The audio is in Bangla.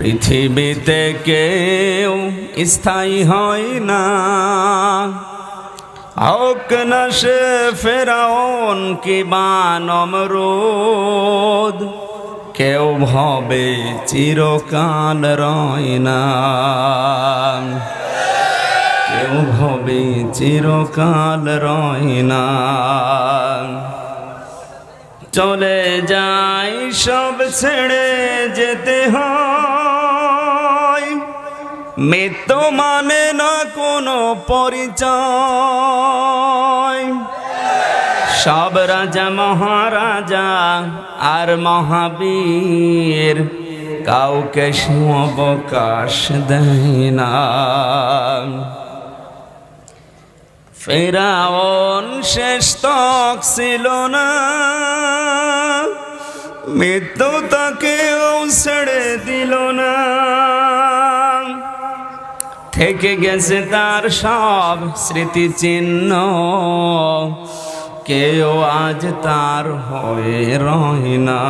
পৃথিবীতে কেউ স্থায়ী হয় না, হোক না সে ফেরাউন কিবা নমরুদ। কেউ ভবে চিরকাল রয় না, কেউ ভবে চিরকাল রয় না। চলে যায় সব ছেড়ে যেতে হয়, মৃত্যু মানে না কোনো পরিচয়। সব রাজা মহারাজা আর মহাবীর কাউকে অবকাশ দেয় না। ফেরাউন শেষ তক ছিল না, মৃত্যু তাকেও ছেড়ে দিল না। থেকে গেছে তার সব স্মৃতিচিহ্ন, কেউ আজ তার হয়ে রয় না।